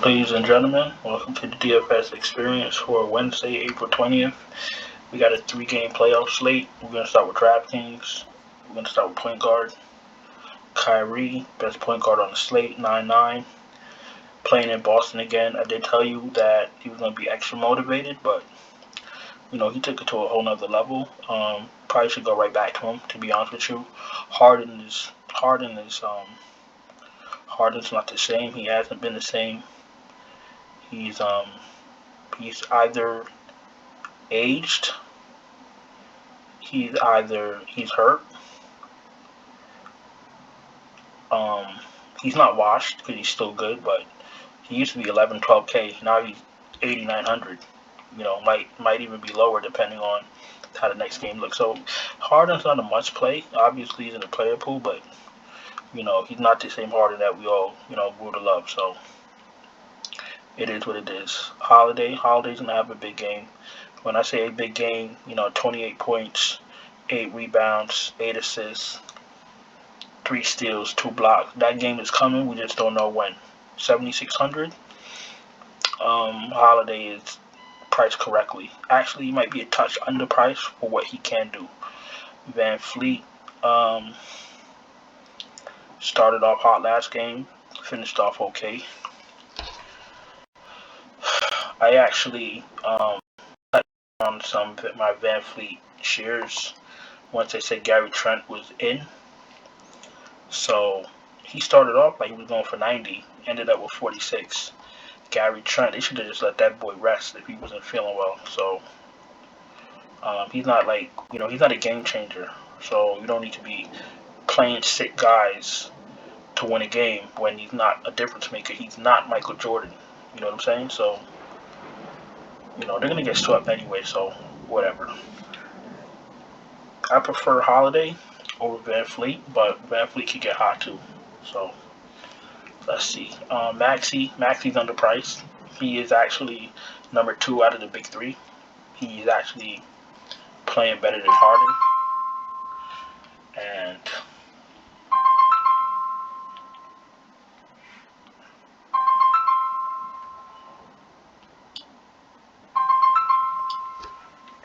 Ladies and gentlemen, welcome to the DFS experience for Wednesday, April 20th. We got a 3-game playoff slate. We're going to start with DraftKings. We're going to start with point guard. Kyrie, best point guard on the slate, 9-9. Playing in Boston again. I did tell you that he was going to be extra motivated, but, he took it to a whole nother level. Probably should go right back to him, to be honest with you. Harden's not the same. He hasn't been the same. He's either aged, he's hurt, he's not washed because he's still good, but he used to be 11, 12K. Now he's 8,900. Might even be lower depending on how the next game looks. So Harden's not a must play. Obviously he's in the player pool, but he's not the same Harden that we all grew to love. So it is what it is. Holiday's gonna have a big game. When I say a big game, 28 points, 8 rebounds, 8 assists, 3 steals, 2 blocks. That game is coming. We just don't know when. 7,600. Holiday is priced correctly. Actually, he might be a touch underpriced for what he can do. Van Fleet started off hot last game, finished off okay. I actually on some of my Van Fleet shares once they said Gary Trent was in. So he started off like he was going for 90, ended up with 46. Gary Trent, they should have just let that boy rest if he wasn't feeling well. So he's not he's not a game changer. So you don't need to be playing sick guys to win a game when he's not a difference maker. He's not Michael Jordan. You know what I'm saying? So they're going to get swept anyway, so whatever. I prefer Holiday over Van Fleet, but Van Fleet can get hot too. So let's see. Maxey's underpriced. He is actually number 2 out of the big 3. He's actually playing better than Harden. And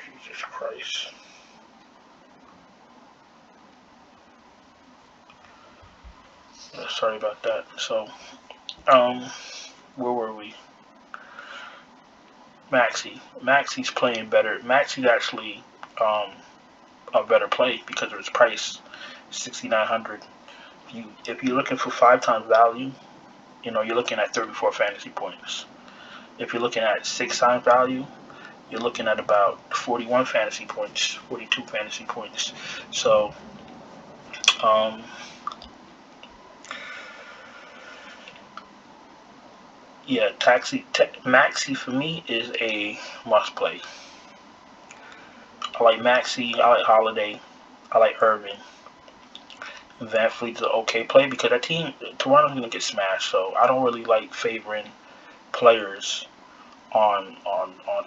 Jesus Christ. Sorry about that. So, where were we? Maxey's playing better. Maxey's actually a better play because of his price, 6,900. If you're looking for 5 times value, you're looking at 34 fantasy points. If you're looking at 6 times value, you're looking at about 41 fantasy points, 42 fantasy points. So, yeah, Maxey for me is a must play. I like Maxey, I like Holiday, I like Irving. Van Fleet's an okay play because that team, Toronto's going to get smashed. So I don't really like favoring players on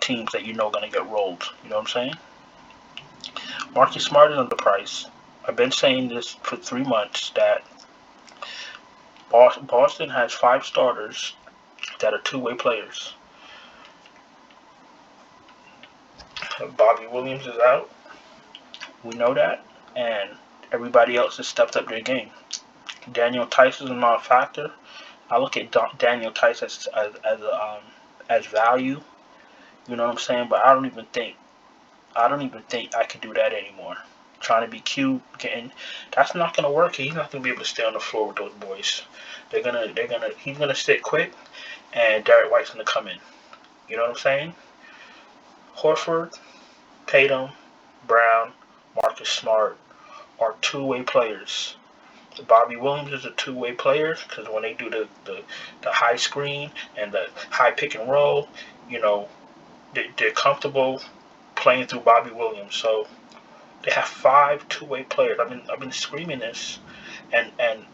teams that going to get rolled. You know what I'm saying? Marcus Smart is underpriced. I've been saying this for 3 months that Boston has 5 starters that are two-way players. Bobby Williams is out. We know that. And everybody else has stepped up their game. Daniel Tice is a non-factor. I look at Daniel Tice as value. You know what I'm saying? But I don't even think I could do that anymore. Trying to be cute, that's not gonna work. He's not gonna be able to stay on the floor with those boys. He's gonna sit quick, and Derek White's gonna come in. You know what I'm saying? Horford, Tatum, Brown, Marcus Smart are two-way players. Bobby Williams is a two-way player because when they do the high screen and the high pick and roll, they're comfortable playing through Bobby Williams. So they have 5 two-way players. I've been screaming this, and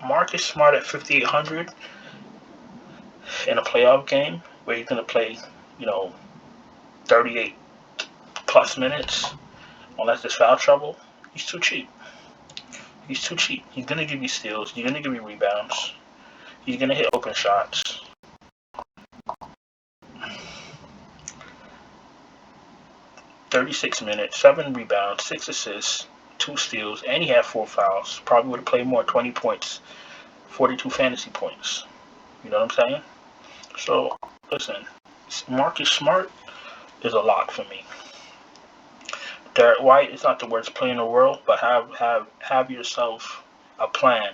Marcus Smart at 5,800 in a playoff game where he's gonna play, 38 plus minutes, unless there's foul trouble. He's too cheap. He's gonna give you steals. He's gonna give you rebounds. He's going to hit open shots. .36 minutes, 7 rebounds, 6 assists, 2 steals, and he had 4 fouls. Probably would have played more, 20 points, 42 fantasy points. You know what I'm saying? So, listen, Marcus Smart is a lock for me. Derek White is not the worst player in the world, but have yourself a plan.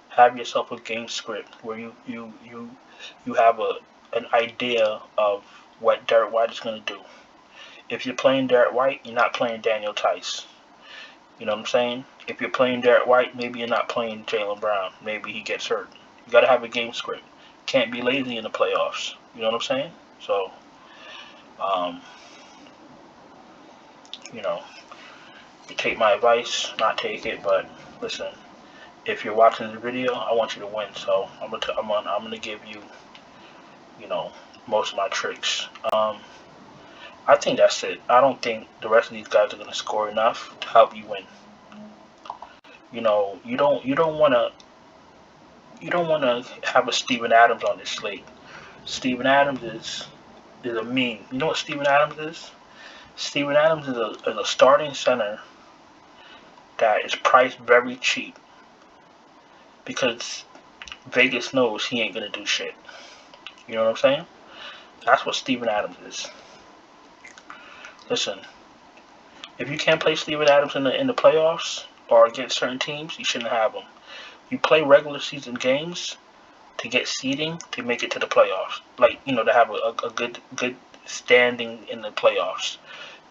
Have yourself a game script where you have an idea of what Derek White is going to do. If you're playing Derek White, you're not playing Daniel Tice. You know what I'm saying? If you're playing Derek White, maybe you're not playing Jaylen Brown. Maybe he gets hurt. You got to have a game script. Can't be lazy in the playoffs. You know what I'm saying? So, you know, you take my advice, not take it, but listen. If you're watching the video, I want you to win. So I'm gonna give you, you know, most of my tricks. I think that's it. I don't think the rest of these guys are gonna score enough to help you win. You know, you don't wanna have a Steven Adams on this slate. Steven Adams is a meme. You know what Steven Adams is? Steven Adams is a starting center that is priced very cheap because Vegas knows he ain't gonna do shit. You know what I'm saying? That's what Steven Adams is. Listen, if you can't play Steven Adams in the playoffs or against certain teams, you shouldn't have him. You play regular season games to get seeding to make it to the playoffs. Like, you know, to have a good standing in the playoffs.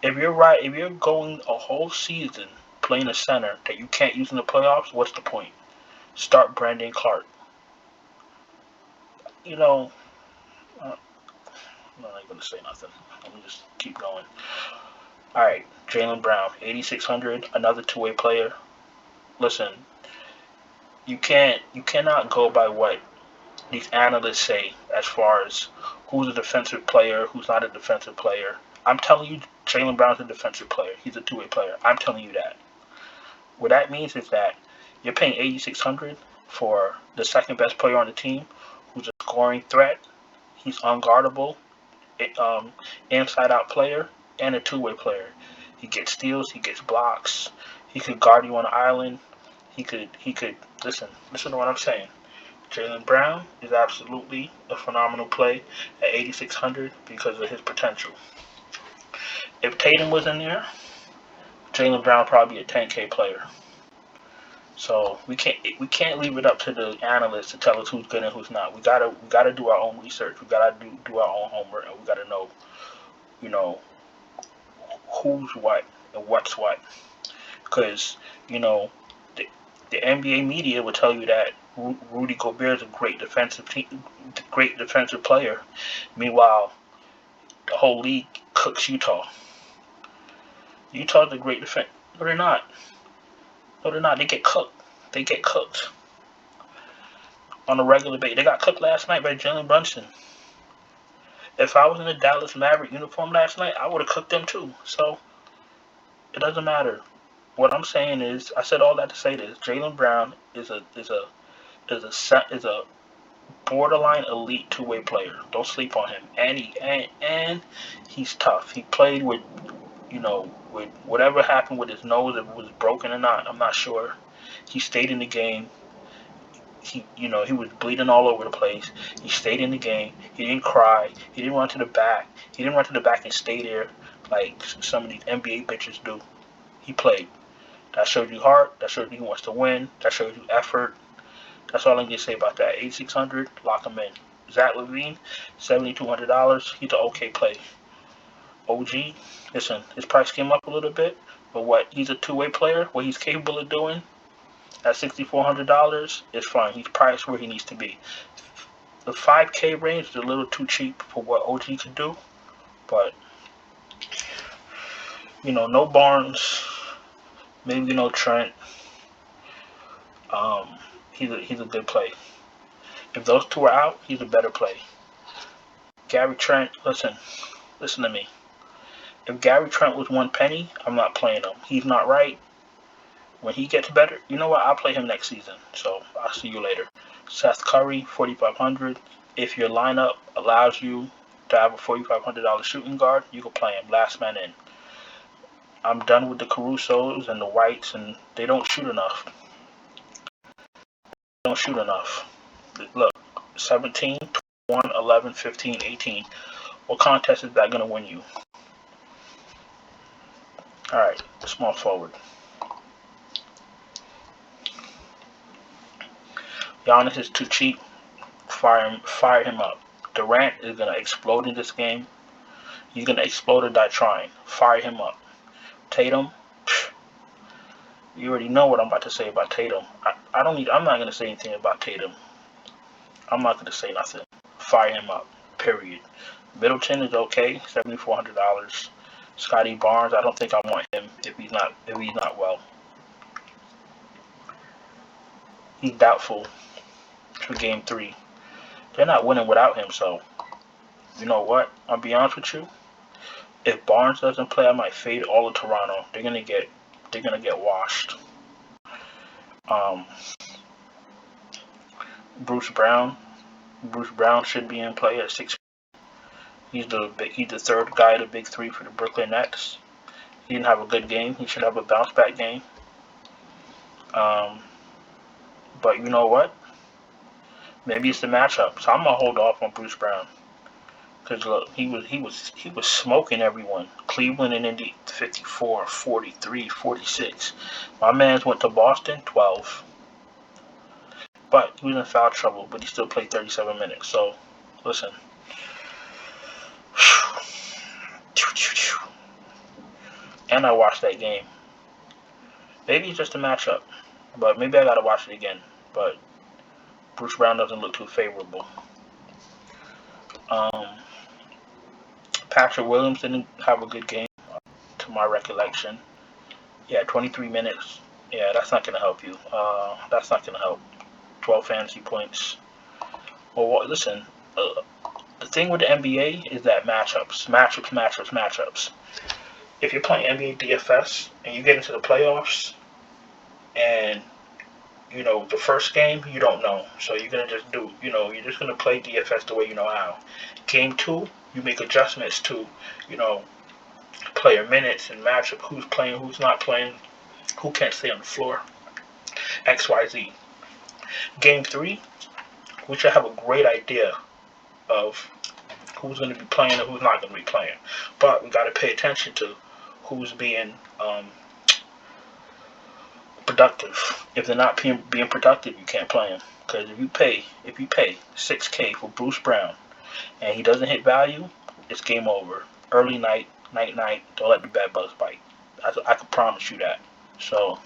If you're going a whole season playing a center that you can't use in the playoffs, what's the point? Start Brandon Clark. You know, I'm not going to say nothing. Let me just keep going. All right, Jaylen Brown, 8,600, another two-way player. Listen, you cannot go by what these analysts say as far as who's a defensive player, who's not a defensive player. I'm telling you, Jaylen Brown's a defensive player. He's a two-way player. I'm telling you that. What that means is that you're paying 8,600 for the second best player on the team, who's a scoring threat. He's unguardable, inside-out player, and a two-way player. He gets steals. He gets blocks. He could guard you on the island. He could listen to what I'm saying. Jaylen Brown is absolutely a phenomenal play at 8,600 because of his potential. If Tatum was in there, Jaylen Brown probably a 10K player. So we can't leave it up to the analysts to tell us who's good and who's not. We gotta do our own research. We gotta do our own homework, and we gotta know, you know, who's what and what's what. Because, you know, the NBA media will tell you that Rudy Gobert is a great defensive player. Meanwhile, the whole league cooks Utah. Utah's a great defense. No, they're not. No, they're not. They get cooked. They get cooked on a regular basis. They got cooked last night by Jalen Brunson. If I was in a Dallas Maverick uniform last night, I would have cooked them too. So it doesn't matter. What I'm saying is, I said all that to say this: Jaylen Brown is a borderline elite two-way player. Don't sleep on him. And he's tough. He played with, you know, with whatever happened with his nose, if it was broken or not, I'm not sure. He stayed in the game. He was bleeding all over the place. He stayed in the game. He didn't cry. He didn't run to the back. He didn't run to the back and stay there like some of these NBA bitches do. He played. That shows you heart. That shows you he wants to win. That shows you effort. That's all I'm going to say about that. 8,600, lock him in. Zach LaVine, $7,200. He's an okay play. OG, listen, his price came up a little bit, but what? He's a two-way player. What he's capable of doing at $6,400 is fine. He's priced where he needs to be. The 5K range is a little too cheap for what OG could do, but, you know, no Barnes, maybe no Trent. He's a good play. If those two are out, he's a better play. Gary Trent, listen to me. If Gary Trent was one penny, I'm not playing him. He's not right. When he gets better, you know what? I'll play him next season. So I'll see you later. Seth Curry, 4,500. If your lineup allows you to have a $4,500 shooting guard, you can play him. Last man in. I'm done with the Carusos and the Whites, and they don't shoot enough. Look, 17, 21, 11, 15, 18. What contest is that going to win you? Alright, small forward. Giannis is too cheap. Fire him up. Durant is going to explode in this game. He's going to explode or die trying. Fire him up. Tatum, you already know what I'm about to say about Tatum. I'm not going to say anything about Tatum. I'm not going to say nothing. Fire him up. Period. Middleton is okay. $7,400. Scotty Barnes, I don't think I want him if he's not well. He's doubtful for game 3. They're not winning without him, so you know what? I'll be honest with you. If Barnes doesn't play, I might fade all of Toronto. They're gonna get washed. Bruce Brown should be in play at 6. He's the third guy to big 3 for the Brooklyn Nets. He didn't have a good game. He should have a bounce back game. But you know what? Maybe it's the matchup. So I'm gonna hold off on Bruce Brown. Because look, he was smoking everyone. Cleveland and Indy 54, 43, 46. My man's went to Boston 12. But he was in foul trouble, but he still played 37 minutes. So listen. And I watched that game. Maybe it's just a matchup. But maybe I gotta watch it again. But Bruce Brown doesn't look too favorable. Patrick Williams didn't have a good game, to my recollection. Yeah, 23 minutes. Yeah, that's not going to help you. That's not going to help. 12 fantasy points. Well, listen, the thing with the NBA is that matchups. If you're playing NBA DFS and you get into the playoffs and, you know, the first game, you don't know. So you're going to just you're just going to play DFS the way you know how. Game 2, you make adjustments to, player minutes and matchup, who's playing, who's not playing, who can't stay on the floor, XYZ. Game 3, we should have a great idea of who's going to be playing and who's not going to be playing. But we got to pay attention to who's being productive. If they're not being productive, you can't play them. Because if you pay $6K for Bruce Brown and he doesn't hit value, it's game over. Early night. Don't let the bed bugs bite. I can promise you that. So,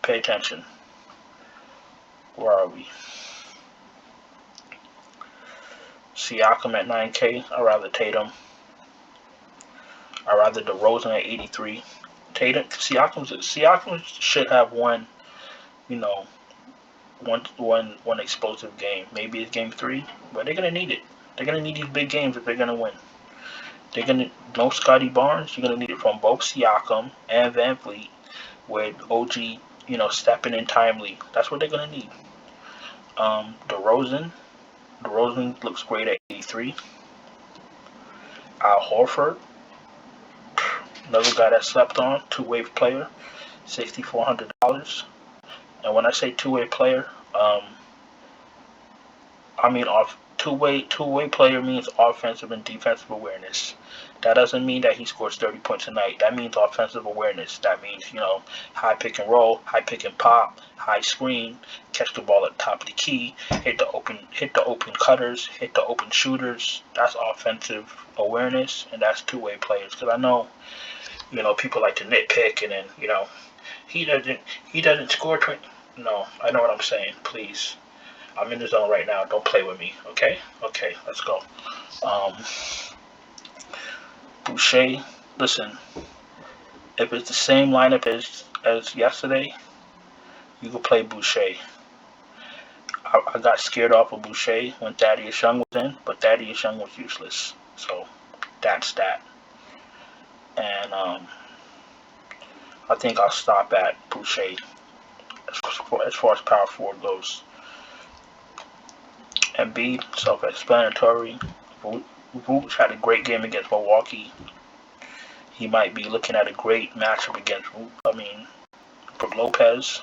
pay attention. Where are we? Siakam at 9K. I'd rather Tatum. I'd rather DeRozan at 83. Siakam should have one explosive game. Maybe it's game 3, but they're gonna need it. They're gonna need these big games if they're gonna win. No Scotty Barnes. You're gonna need it from both Siakam and Van Vliet, with OG, stepping in timely. That's what they're gonna need. DeRozan looks great at 83. Al Horford, another guy that slept on, 2-way player, $6,400. And when I say 2-way player, I mean two-way player means offensive and defensive awareness. That doesn't mean that he scores 30 points a night. That means offensive awareness. That means, high pick and roll, high pick and pop, high screen, catch the ball at the top of the key, hit the open cutters, hit the open shooters. That's offensive awareness, and that's two-way players. Because I know, people like to nitpick, and then, he doesn't score 20. No, I know what I'm saying. Please. I'm in the zone right now. Don't play with me, okay? Okay, let's go. Boucher, listen. If it's the same lineup as yesterday, you can play Boucher. I got scared off of Boucher when Thaddeus Young was in, but Thaddeus Young was useless. So that's that. And I think I'll stop at Boucher as far as power forward goes. Embiid, self-explanatory. Vooch had a great game against Milwaukee. He might be looking at a great matchup against Brook Lopez.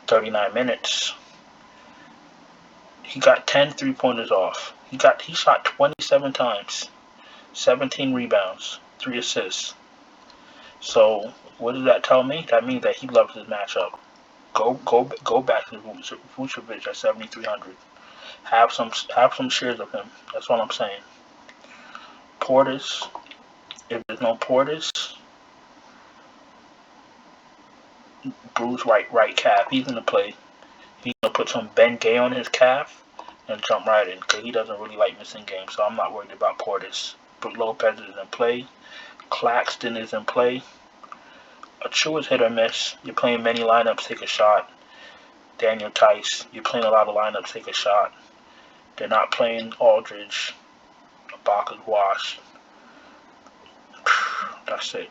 39 minutes. He got 10 3-pointers off. He shot 27 times, 17 rebounds, 3 assists. So what does that tell me? That means that he loves his matchup. Go back to Vucevic at 7,300. Have some shares of him. That's what I'm saying. Portis. If there's no Portis, bruised right calf. He's gonna play. He's gonna put some Ben Gay on his calf and jump right in because he doesn't really like missing games. So I'm not worried about Portis. Brook Lopez is in play. Claxton is in play. Achua's hit or miss. You're playing many lineups, take a shot. Daniel Tice, you're playing a lot of lineups, take a shot. They're not playing Aldridge. Ibaka's washed. That's it.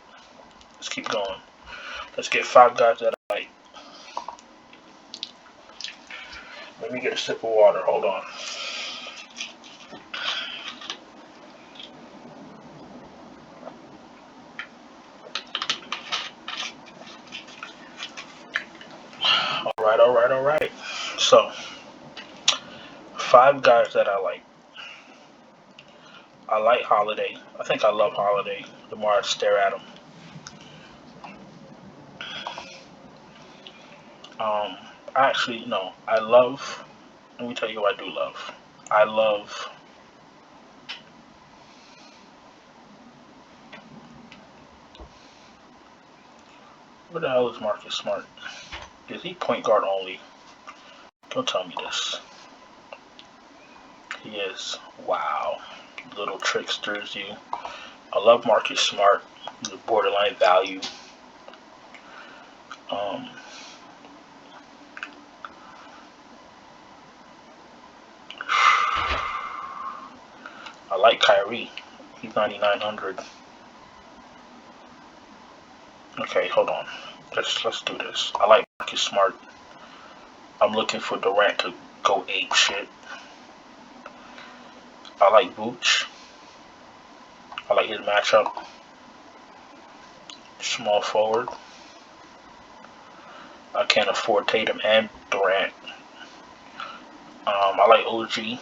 Let's keep going. Let's get 5 guys that I like. Let me get a sip of water. Hold on. All right. So, 5 guys that I like. I like Holiday. I think I love Holiday. The more I stare at him. Actually, no. I love. Let me tell you who I do love. I love. What the hell is Marcus Smart? Is he point guard only? Don't tell me this. He is. Wow. Little tricksters, you. I love Marcus Smart. He's a borderline value. I like Kyrie. He's 9,900. Okay, hold on. Let's do this. I like Marcus Smart. I'm looking for Durant to go ape shit. I like Vooch. I like his matchup. Small forward. I can't afford Tatum and Durant. I like OG.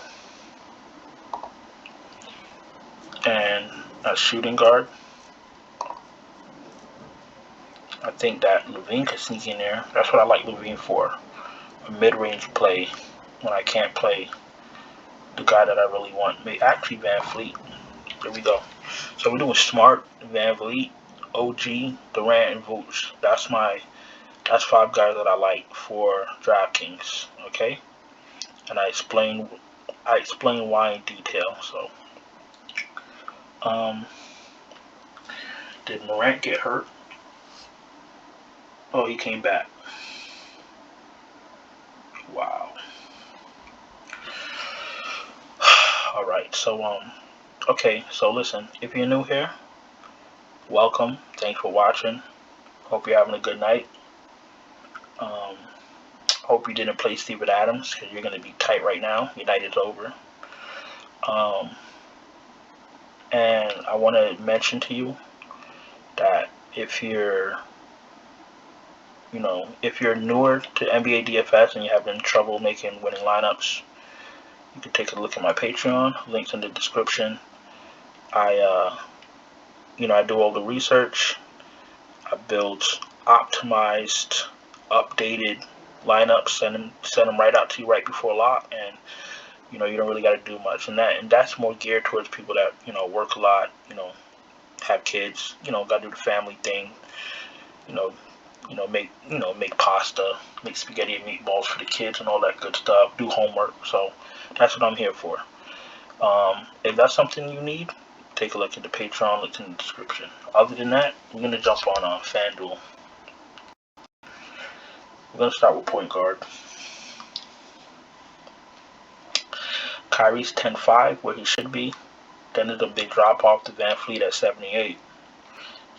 And a shooting guard. I think that Levine could sneak in there. That's what I like Levine for. A mid-range play when I can't play the guy that I really want. Actually, Van Fleet. There we go. So we're doing Smart, Van Vliet, OG, Durant, and Vooch. That's 5 guys that I like for DraftKings. Okay, and I explain why in detail. So, did Morant get hurt? Oh, he came back. Wow. All right. So okay. So listen, if you're new here, welcome. Thanks for watching. Hope you're having a good night. Hope you didn't play Steven Adams because you're going to be tight right now. Your night is over. And I want to mention to you that if you're newer to NBA DFS and you're having trouble making winning lineups, you can take a look at my Patreon. Links in the description. I do all the research. I build optimized, updated lineups, send them right out to you right before lock, and you don't really got to do much. And that's more geared towards people that work a lot, have kids, got to do the family thing, make pasta, make spaghetti and meatballs for the kids and all that good stuff. Do homework. So that's what I'm here for. If that's something you need, take a look at the Patreon. It's in the description. Other than that, we're gonna jump on FanDuel. We're gonna start with point guard. Kyrie's 10-5, where he should be. Then there's a big drop off to Van Fleet at 78.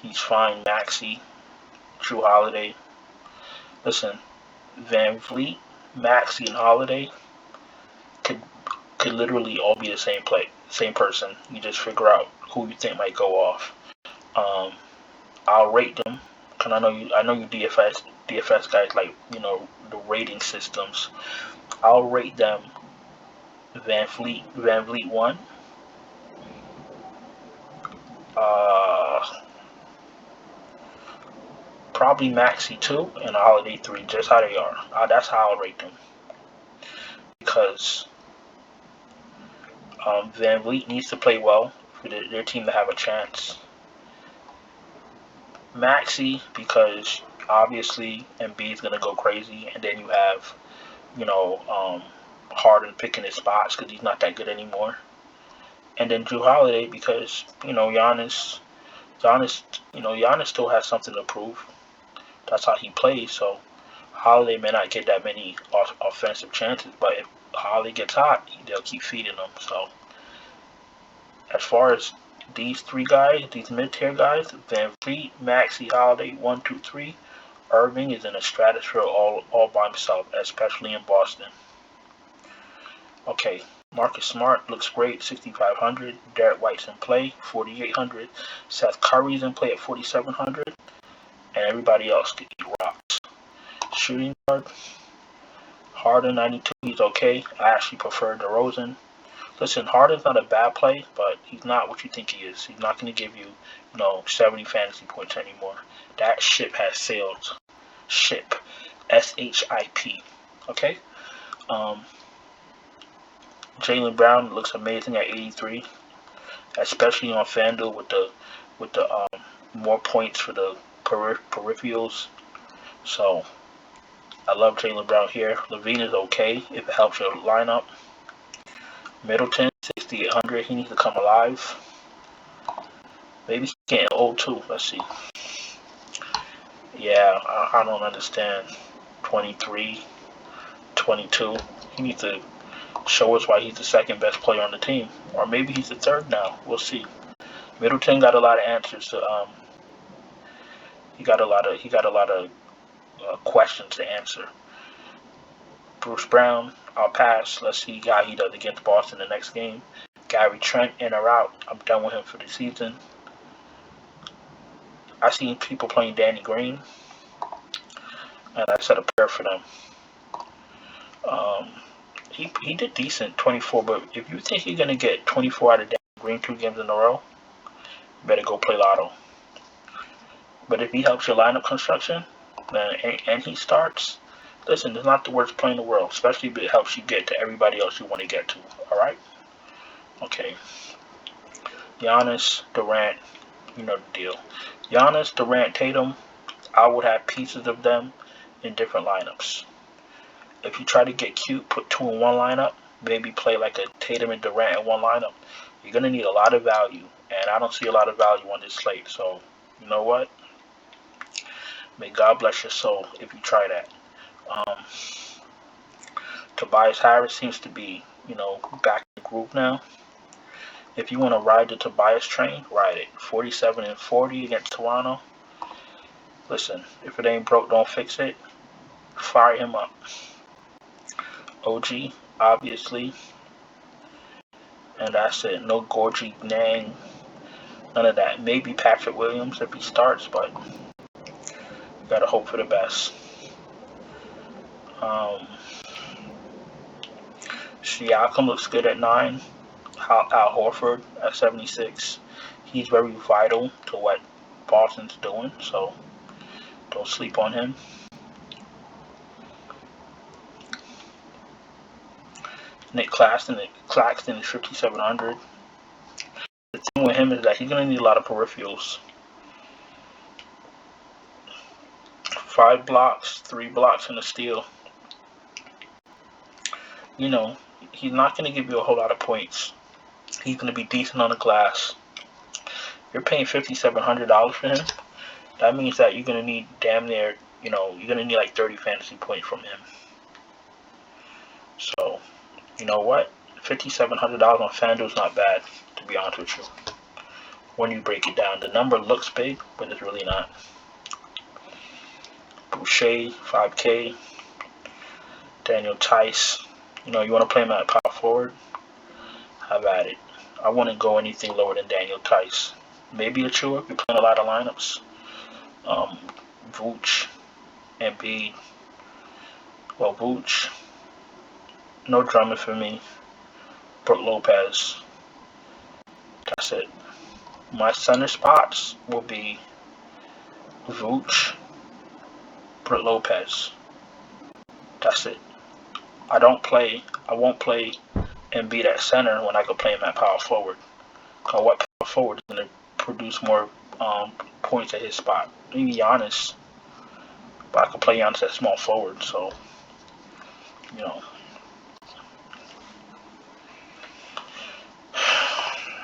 He's fine. Maxey, Drew Holiday. Listen, Van Vliet, Maxey, and Holiday could literally all be the same person. You just figure out who you think might go off. I'll rate them because I know you DFS guys like the rating systems. I'll rate them Van Vliet 1, probably Maxey 2, and Holiday 3, just how they are. That's how I'll rate them because Van Vliet needs to play well for their team to have a chance. Maxey, because obviously Embiid's gonna go crazy, and then you have Harden picking his spots because he's not that good anymore. And then Jrue Holiday because Giannis still has something to prove. That's how he plays. So Holiday may not get that many offensive chances, but if Holiday gets hot, they'll keep feeding him. So as far as these three guys, these mid-tier guys, Van Vliet, Maxey, Holiday, 1, 2, 3, Irving is in a stratosphere all by himself, especially in Boston. Okay, Marcus Smart looks great, 6,500. Derek White's in play, 4,800. Seth Curry's in play at 4,700. And everybody else could eat rocks. Shooting guard, Harden, 92. He's okay. I actually prefer DeRozan. Listen, Harden's not a bad play, but he's not what you think he is. He's not going to give you, 70 fantasy points anymore. That ship has sailed. Ship. S-H-I-P. Okay? Jaylen Brown looks amazing at 83, especially on FanDuel with the more points for the peripherals. So I love Jaylen Brown here. Levine is okay if it helps your lineup. Middleton, 6,800. He needs to come alive. Maybe he's getting old too. Let's see. Yeah, I don't understand. 23, 22. He needs to show us why he's the second best player on the team, or maybe he's the third now. We'll see. Middleton got a lot of answers to. He got a lot of questions to answer. Bruce Brown, I'll pass. Let's see how he does against Boston the next game. Gary Trent, in or out. I'm done with him for the season. I seen people playing Danny Green, and I set a pair for them. He did decent, 24, but if you think you're going to get 24 out of Danny Green 2 games in a row, you better go play lotto. But if he helps your lineup construction, and he starts, listen, it's not the worst play in the world, especially if it helps you get to everybody else you want to get to, alright? Okay. Giannis, Durant, you know the deal. Giannis, Durant, Tatum, I would have pieces of them in different lineups. If you try to get cute, put 2 in one lineup, maybe play like a Tatum and Durant in one lineup, you're going to need a lot of value, and I don't see a lot of value on this slate, so you know what? May God bless your soul if you try that. Tobias Harris seems to be, back in the groove now. If you want to ride the Tobias train, ride it. 47 and 40 against Toronto. Listen, if it ain't broke, don't fix it. Fire him up. OG, obviously. And that's it. No Gorgie, Nang, none of that. Maybe Patrick Williams if he starts, but you gotta hope for the best. Siakam looks good at 9. Al Horford at 76. He's very vital to what Boston's doing, so don't sleep on him. Nick Claxton is 5,700. The thing with him is that he's going to need a lot of peripherals. 5 blocks, 3 blocks, and a steal. He's not going to give you a whole lot of points. He's going to be decent on the glass. You're paying $5,700 for him. That means that you're going to need damn near, you're going to need like 30 fantasy points from him. So, you know what? $5,700 on FanDuel is not bad, to be honest with you. When you break it down, the number looks big, but it's really not. Boucher, 5K. Daniel Tice. You know, you want to play him at power forward? Have at it. I wouldn't go anything lower than Daniel Tice. Maybe a Chua if you're playing a lot of lineups. Vooch, Embiid. Well, Vooch. No Drummond for me. Brook Lopez. That's it. My center spots will be Vooch, Brook Lopez. That's it. I won't play Embiid at center when I could play him at power forward. Cause what power forward is going to produce more points at his spot? Maybe Giannis, but I could play Giannis at small forward. So, you know.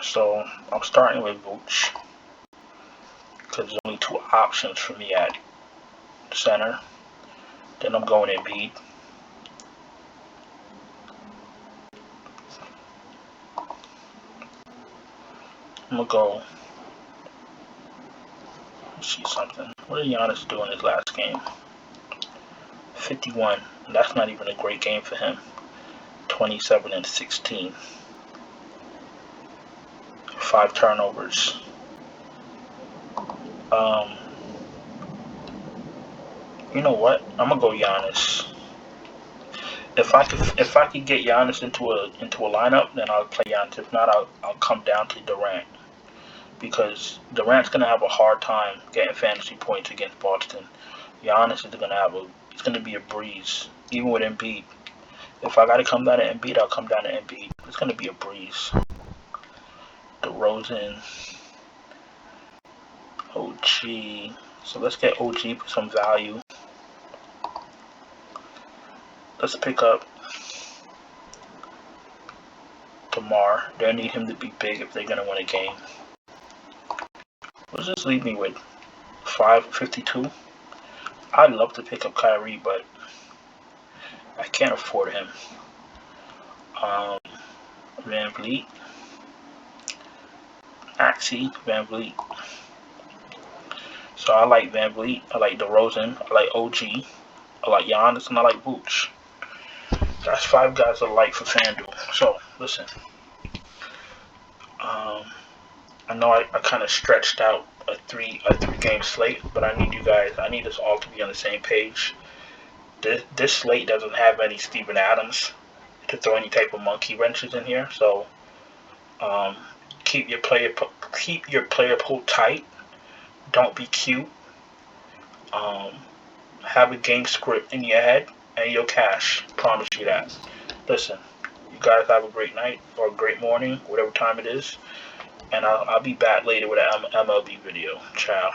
So I'm starting with Vooch because there's only two options for me at center. Then I'm going Embiid. I'm gonna go. Let's see something. What did Giannis do in his last game? 51. That's not even a great game for him. 27 and 16. 5 turnovers. You know what? I'm gonna go Giannis. If I could get Giannis into a lineup, then I'll play Giannis. If not, I'll come down to Durant, because Durant's gonna have a hard time getting fantasy points against Boston. Giannis is it's gonna be a breeze, even with Embiid. If I gotta come down to Embiid, I'll come down to Embiid. It's gonna be a breeze. DeRozan, OG. So let's get OG for some value. Let's pick up DeMar. They need him to be big if they're gonna win a game. What does this leave me with? 552. I'd love to pick up Kyrie, but I can't afford him. Van Vliet. Van Vliet. So I like Van Vliet. I like DeRozan. I like OG. I like Giannis, and I like Vooch. That's 5 guys I like for FanDuel. So listen. I know I kind of stretched out a three game slate, but I need us all to be on the same page. This slate doesn't have any Steven Adams to throw any type of monkey wrenches in here. So keep your player pool tight. Don't be cute. Have a game script in your head and you'll cash. Promise you that. Listen, you guys have a great night or a great morning, whatever time it is. And I'll be back later with an MLB video. Ciao.